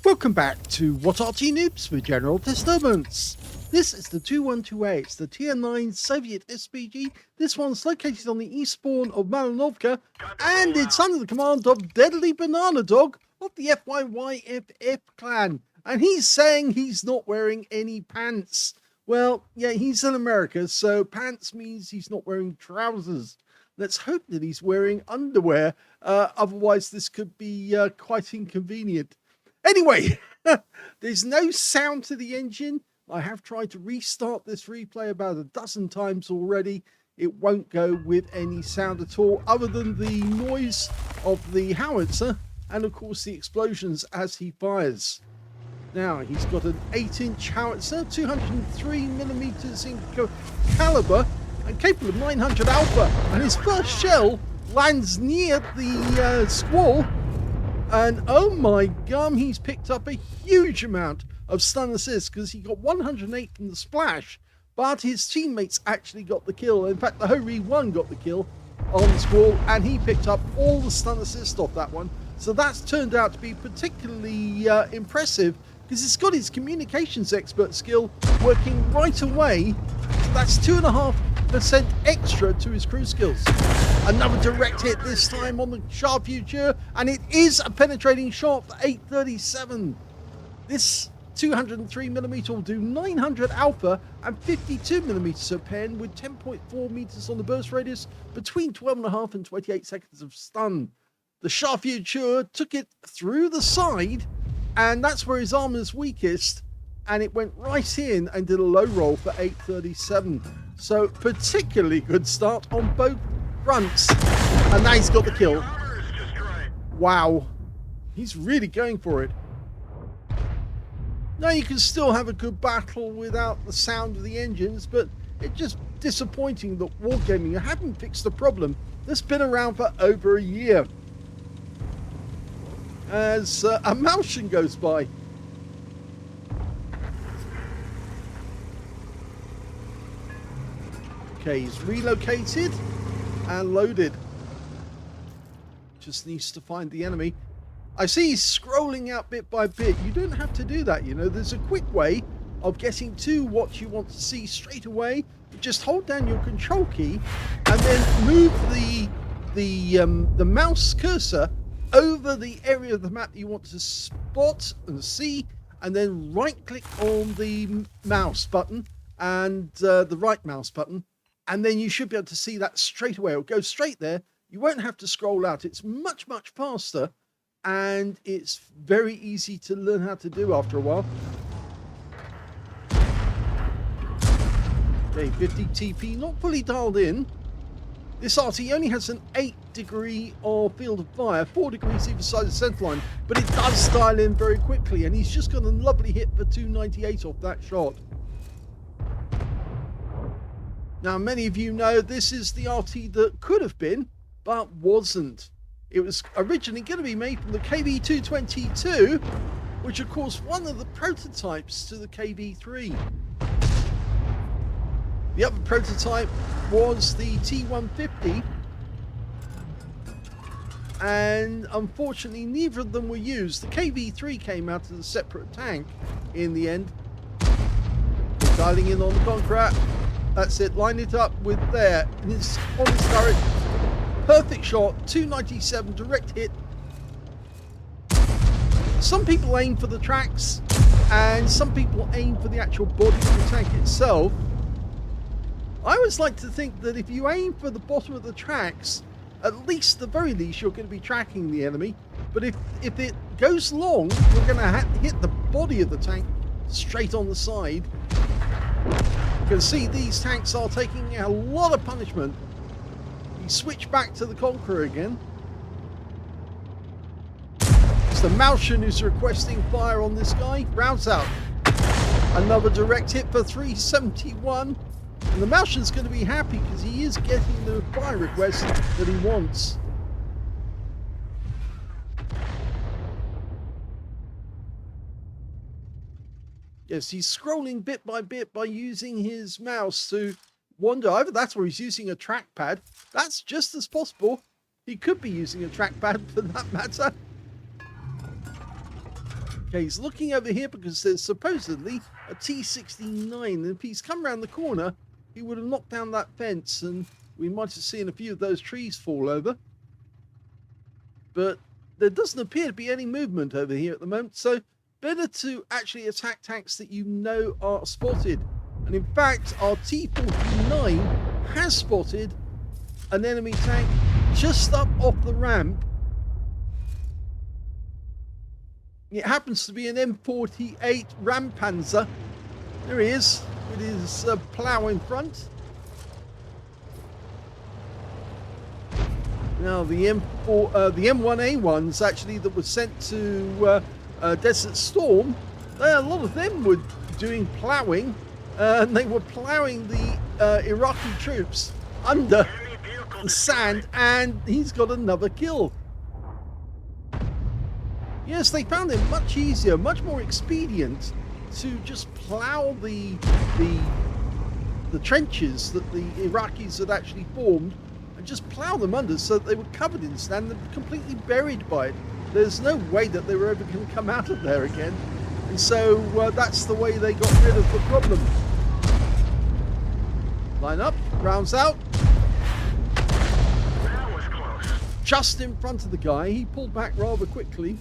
Welcome back to What Arty Noobs for General Disturbance. This is the 2128, it's the Tier 9 Soviet SPG. This one's located on the east spawn of Malinovka, and it's under the command of DeadlyBananaDog of the FYYFF clan. And he's saying he's not wearing any pants. Well, yeah, he's in America, so pants means he's not wearing trousers. Let's hope that he's wearing underwear, otherwise this could be quite inconvenient. Anyway, there's no sound to the engine. I have tried to restart this replay about a dozen times already. It won't go with any sound at all, other than the noise of the howitzer and of course the explosions as he fires. Now, he's got an 8-inch howitzer, 203mm in caliber, and capable of 900 alpha. And his first shell lands near the squall. And oh my gum, he's picked up a huge amount of stun assists because he got 108 from the splash, but his teammates actually got the kill. In fact, the Hori 1 got the kill on the squall, and he picked up all the stun assists off that one. So that's turned out to be particularly impressive because it's got his communications expert skill working right away. So that's 2.5% extra to his crew skills. Another direct hit, this time on the Shure Future, and it is a penetrating shot for 837. This 203mm will do 900 alpha and 52mm per pen with 10.4 meters on the burst radius, between 12.5 and 28 seconds of stun. The Shure Future took it through the side, and that's where his armor is weakest, and it went right in and did a low roll for 837. So particularly good start on both fronts, and now he's got the kill. Wow, he's really going for it. Now you can still have a good battle without the sound of the engines, but it's just disappointing that Wargaming haven't fixed the problem that's been around for over a year. As a Malshin goes by. Okay, he's relocated and loaded. Just needs to find the enemy. I see he's scrolling out bit by bit. You don't have to do that, you know. There's a quick way of getting to what you want to see straight away. You just hold down your control key and then move the mouse cursor over the area of the map that you want to spot and see, and then right click on the mouse button and the right mouse button, and then you should be able to see that straight away. It'll go straight there. You won't have to scroll out. It's much faster, and it's very easy to learn how to do after a while. Okay, 50 TP, not fully dialed in. This Arty only has an 8-degree of field of fire, 4 degrees either side of the center line, but it does dial in very quickly, and he's just got a lovely hit for 298 off that shot. Now, many of you know this is the Arty that could have been, but wasn't. It was originally going to be made from the KV-222, which of course one of the prototypes to the KV-3. The other prototype was the T-150, and unfortunately neither of them were used. The KV-3 came out as a separate tank in the end. Dialing in on the Conqueror. That's it, line it up with there, and it's on his turret. Perfect shot, 297, direct hit. Some people aim for the tracks, and some people aim for the actual body of the tank itself. I always like to think that if you aim for the bottom of the tracks, at least, the very least, you're going to be tracking the enemy. But if it goes long, you're going to hit the body of the tank straight on the side. You can see these tanks are taking a lot of punishment. You switch back to the Conqueror again. It's the Malshin who's requesting fire on this guy. Rounds out. Another direct hit for 371. And the Malshin's going to be happy because he is getting the fire request that he wants. Yes, he's scrolling bit by using his mouse to wander. Either that's where he's using a trackpad. That's just as possible. He could be using a trackpad for that matter. Okay, he's looking over here because there's supposedly a T-69, and if he's come around the corner, he would have knocked down that fence, and we might have seen a few of those trees fall over. But there doesn't appear to be any movement over here at the moment, so better to actually attack tanks that you know are spotted. And in fact, our T-49 has spotted an enemy tank just up off the ramp. It happens to be an M48 Rampanzer. There he is, with his plough in front. Now the M1A1s actually that were sent to Desert Storm, a lot of them were doing ploughing, and they were ploughing the Iraqi troops under the sand, and he's got another kill. Yes, they found it much easier, much more expedient to just plough the trenches that the Iraqis had actually formed and just plough them under so that they were covered in sand and completely buried by it. There's no way that they were ever going to come out of there again. And so that's the way they got rid of the problem. Line up, rounds out. That was close. Just in front of the guy, he pulled back rather quickly.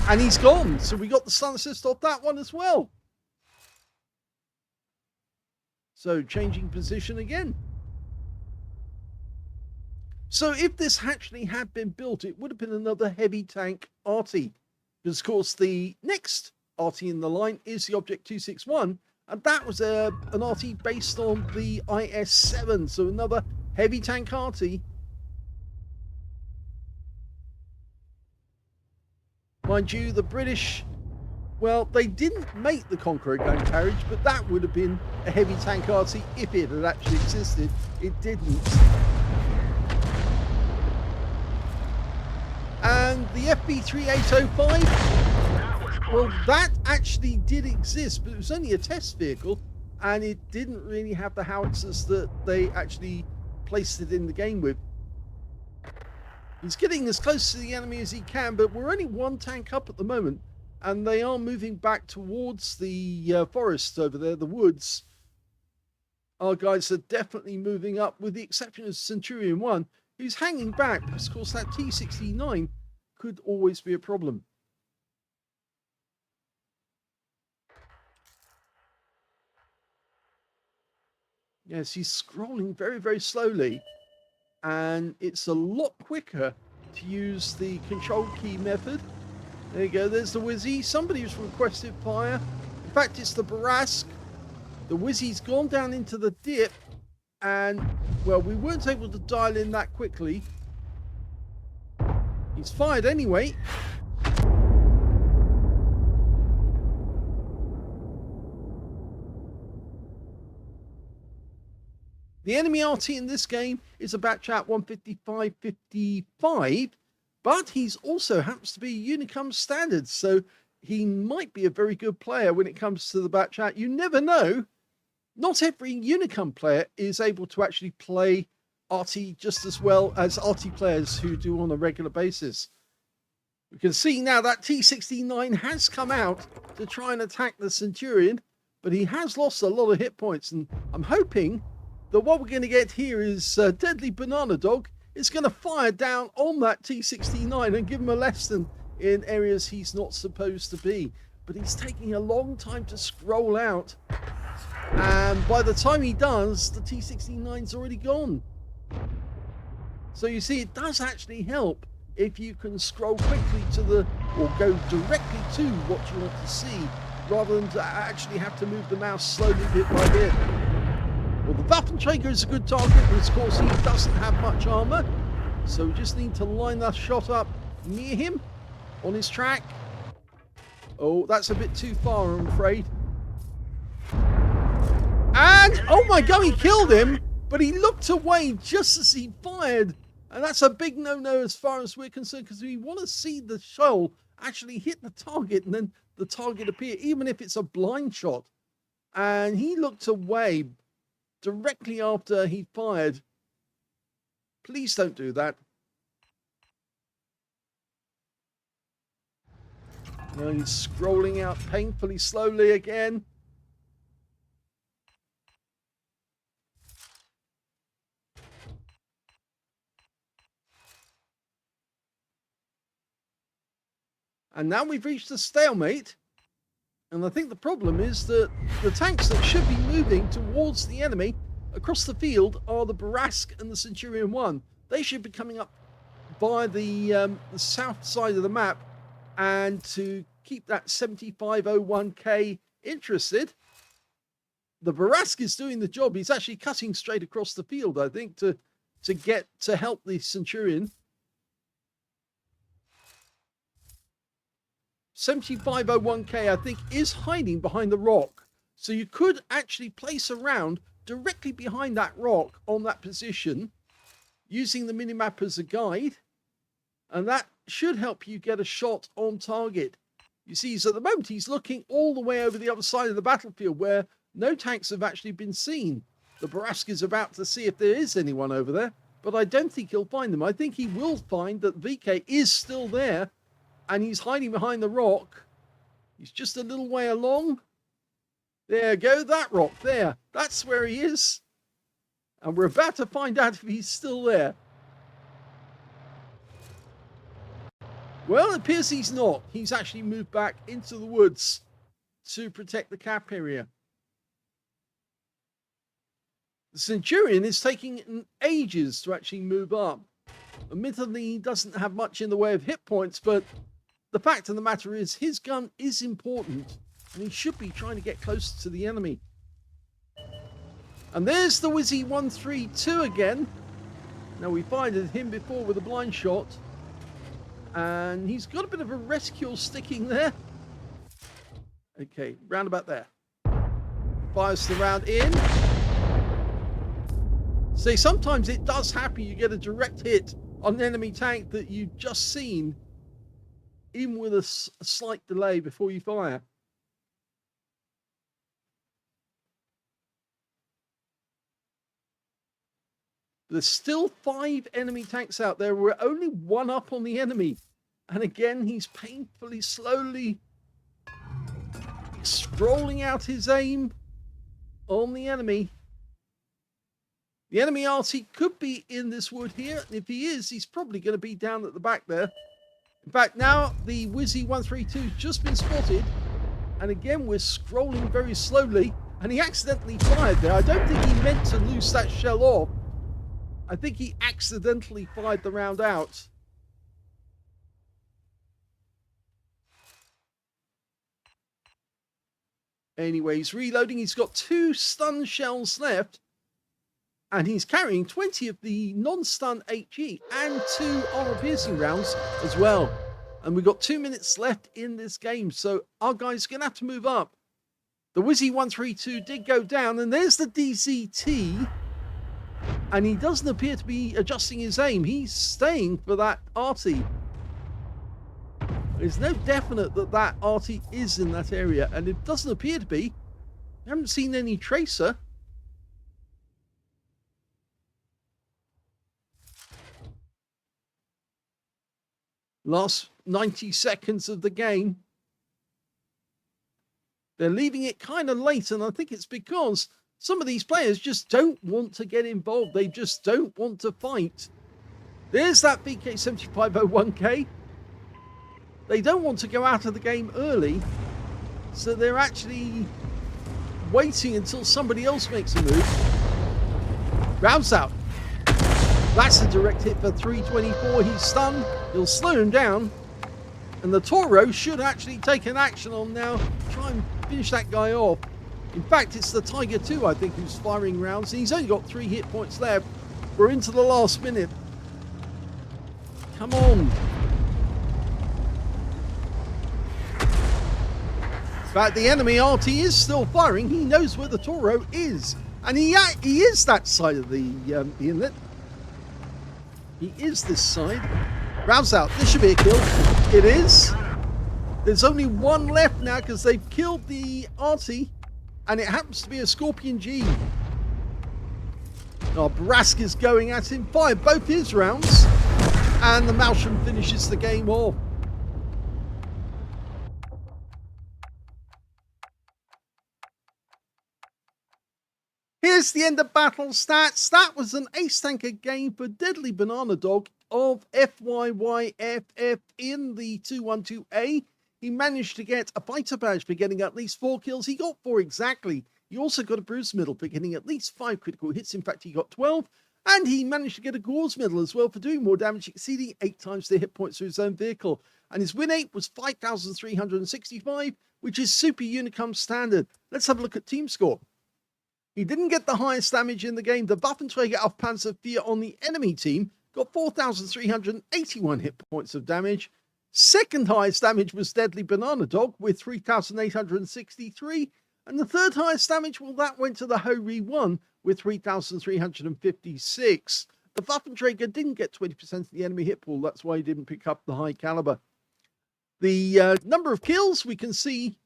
And he's gone, so we got the stun assist off that one as well. So changing position again. So if this actually had been built, it would have been another heavy tank Arty. Because of course the next Arty in the line is the Object 261, and that was an Arty based on the IS-7, so another heavy tank Arty. Mind you, the British, well, they didn't make the Conqueror gun carriage, but that would have been a heavy tank Arty if it had actually existed. It didn't. And the FB3805, well, that actually did exist, but it was only a test vehicle, and it didn't really have the howitzers that they actually placed it in the game with. He's getting as close to the enemy as he can, but we're only one tank up at the moment, and they are moving back towards the forest over there, the woods. Our guys are definitely moving up, with the exception of Centurion 1, who's hanging back, because of course that T-69 could always be a problem. Yes, he's scrolling very, very slowly. And it's a lot quicker to use the control key method. There you go, there's the Wizzy. Somebody's requested fire. In fact, it's the Barask. The Wizzy's gone down into the dip, and, well, we weren't able to dial in that quickly. He's fired anyway. The enemy RT in this game is a batch at 155.55, but he's also happens to be Unicum standard, so he might be a very good player when it comes to the batch chat. You never know. Not every Unicum player is able to actually play Arty just as well as Arty players who do on a regular basis. We can see now that T-69 has come out to try and attack the Centurion, but he has lost a lot of hit points, and I'm hoping that what we're going to get here is DeadlyBananaDog is going to fire down on that T-69 and give him a lesson in areas he's not supposed to be. But he's taking a long time to scroll out, and by the time he does, the T-69's already gone. So you see, it does actually help if you can scroll quickly to the, or go directly to what you want to see, rather than to actually have to move the mouse slowly bit by bit. Well, the Waffenträger is a good target, but of course he doesn't have much armor, so we just need to line that shot up near him, on his track. Oh, that's a bit too far, I'm afraid. And, oh my god, he killed him, but he looked away just as he fired. And that's a big no-no as far as we're concerned, because we want to see the shell actually hit the target and then the target appear, even if it's a blind shot. And he looked away directly after he fired. Please don't do that. Now he's scrolling out painfully slowly again. And now we've reached a stalemate. And I think the problem is that the tanks that should be moving towards the enemy across the field are the Barask and the Centurion 1. They should be coming up by the south side of the map. And to keep that 7501K interested, the Barask is doing the job. He's actually cutting straight across the field, I think, to help the Centurion. 7501K, I think, is hiding behind the rock. So you could actually place a round directly behind that rock on that position using the minimap as a guide. And that should help you get a shot on target. You see, at the moment, he's looking all the way over the other side of the battlefield where no tanks have actually been seen. The Barask is about to see if there is anyone over there, but I don't think he'll find them. I think he will find that VK is still there. And he's hiding behind the rock. He's just a little way along. There you go, that rock there. That's where he is. And we're about to find out if he's still there. Well, it appears he's not. He's actually moved back into the woods to protect the cap area. The Centurion is taking ages to actually move up. Admittedly, he doesn't have much in the way of hit points, but the fact of the matter is his gun is important and he should be trying to get closer to the enemy. And there's the Wizzy 132 again. Now we fired at him before with a blind shot. And he's got a bit of a rescue sticking there. Okay, round about there. Fires the round in. See, sometimes it does happen. You get a direct hit on an enemy tank that you've just seen, even with a slight delay before you fire. There's still 5 enemy tanks out there. We're only 1 up on the enemy. And again, he's painfully, slowly scrolling out his aim on the enemy. The enemy Arty could be in this wood here. And if he is, he's probably going to be down at the back there. In fact, now the Wizzy 132 has just been spotted. And again, we're scrolling very slowly. And he accidentally fired there. I don't think he meant to loose that shell off. I think he accidentally fired the round out. Anyway, he's reloading. He's got 2 stun shells left. And he's carrying 20 of the non-stun HE and 2 armor-piercing rounds as well. And we've got 2 minutes left in this game. So our guy's going to have to move up. The Wizzy 132 did go down. And there's the DZT. And he doesn't appear to be adjusting his aim. He's staying for that Arty. There's no definite that that Arty is in that area. And it doesn't appear to be. I haven't seen any tracer. Last 90 seconds of the game. They're leaving it kind of late. And I think it's because some of these players just don't want to get involved. They just don't want to fight. There's that VK7501K. They don't want to go out of the game early. So they're actually waiting until somebody else makes a move. Rounds out. That's a direct hit for 324. He's stunned. He'll slow him down. And the Toro should actually take an action on now. Try and finish that guy off. In fact, it's the Tiger 2, I think, who's firing rounds. And he's only got 3 hit points left. We're into the last minute. Come on. In fact, the enemy Arty is still firing. He knows where the Toro is. And he is that side of the inlet. He is this side. Rounds out. This should be a kill. It is. There's only 1 left now because they've killed the Arty. And it happens to be a Scorpion G. Oh, Brask is going at him. Fired both his rounds. And the Maelstrom finishes the game off. there's the end of battle stats. That was an ace tanker game for DeadlyBananaDog of FYYFF in the 212A. He managed to get a fighter badge for getting at least 4 kills. He got 4 exactly. He also got a bruise medal for getting at least 5 critical hits. In fact, he got 12. And he managed to get a gauze medal as well for doing more damage, exceeding 8 times the hit points of his own vehicle. And his win rate was 5,365, which is super Unicum standard. Let's have a look at team score. He didn't get the highest damage in the game. The Waffenträger auf Panzer IV on the enemy team got 4,381 hit points of damage. Second highest damage was DeadlyBananaDog with 3,863. And the third highest damage, well, that went to the Hori 1 with 3,356. The Waffenträger didn't get 20% of the enemy hit pool. That's why he didn't pick up the high caliber. The number of kills, we can see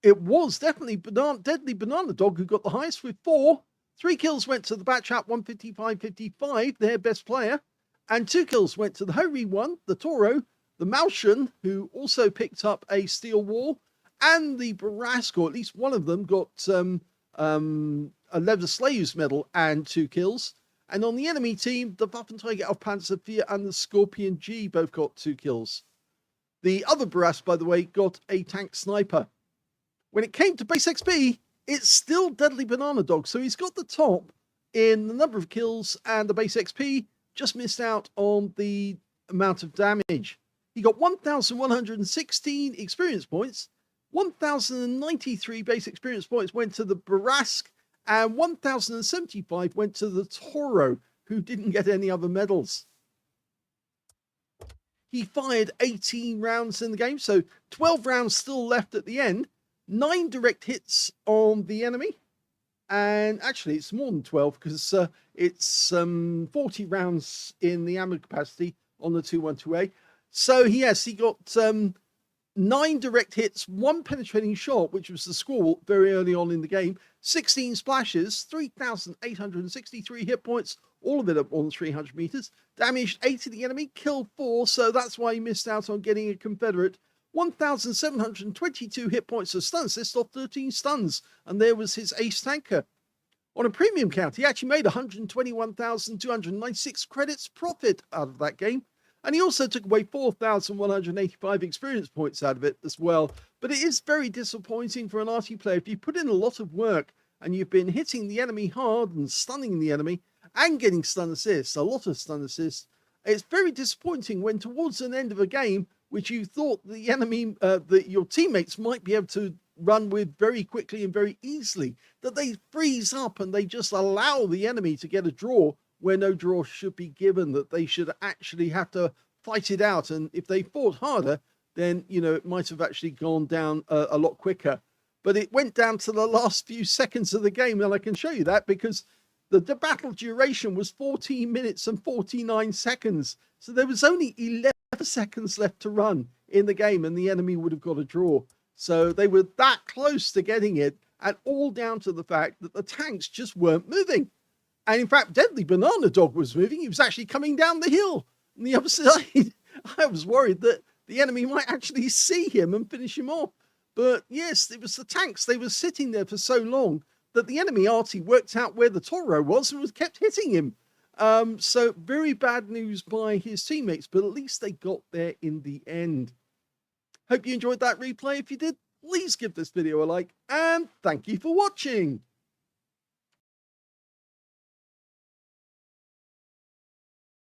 it was definitely DeadlyBananaDog who got the highest with 4. 3 kills went to the Batchat 155.55, their best player. And 2 kills went to the Hori 1, the Toro, the Malshan, who also picked up a steel wall, and the Barask, or at least one of them, got a Leather Slayer's medal and 2 kills. And on the enemy team, the Waffenträger auf Panzer IV and the Scorpion G both got 2 kills. The other Barask, by the way, got a tank sniper. When it came to base XP, it's still DeadlyBananaDog, so he's got the top in the number of kills and the base XP, just missed out on the amount of damage. He got 1,116 experience points, 1,093 base experience points went to the Barask, and 1,075 went to the Toro, who didn't get any other medals. He fired 18 rounds in the game, so 12 rounds still left at the end. 9 direct hits on the enemy, and actually it's more than 12 because it's 40 rounds in the ammo capacity on the 212A. So yes, he got 9 direct hits, 1 penetrating shot, which was the score very early on in the game, 16 splashes, 3,863 hit points, all of it at more than 300 meters, damaged 8 of the enemy, killed 4, so that's why he missed out on getting a Confederate. 1,722 hit points of stun assist off 13 stuns, and there was his ace tanker. On a premium count, he actually made 121,296 credits profit out of that game, and he also took away 4,185 experience points out of it as well. But it is very disappointing for an Arty player. If you put in a lot of work and you've been hitting the enemy hard and stunning the enemy and getting stun assists, a lot of stun assists, it's very disappointing when towards an end of a game, which you thought the enemy, that your teammates might be able to run with very quickly and very easily, that they freeze up and they just allow the enemy to get a draw where no draw should be given, that they should actually have to fight it out. And if they fought harder, then, you know, it might have actually gone down a lot quicker. But it went down to the last few seconds of the game, and I can show you that because the battle duration was 14 minutes and 49 seconds. So there was only 11 seconds left to run in the game, and the enemy would have got a draw. So they were that close to getting it, and all down to the fact that the tanks just weren't moving. And in fact, DeadlyBananaDog was moving. He was actually coming down the hill on the other side. I was worried that the enemy might actually see him and finish him off. But yes, it was the tanks. They were sitting there for so long that the enemy Arty worked out where the Toro was and was kept hitting him. So very bad news by his teammates, but at least they got there in the end. Hope you enjoyed that replay. If you did, please give this video a like, and thank you for watching.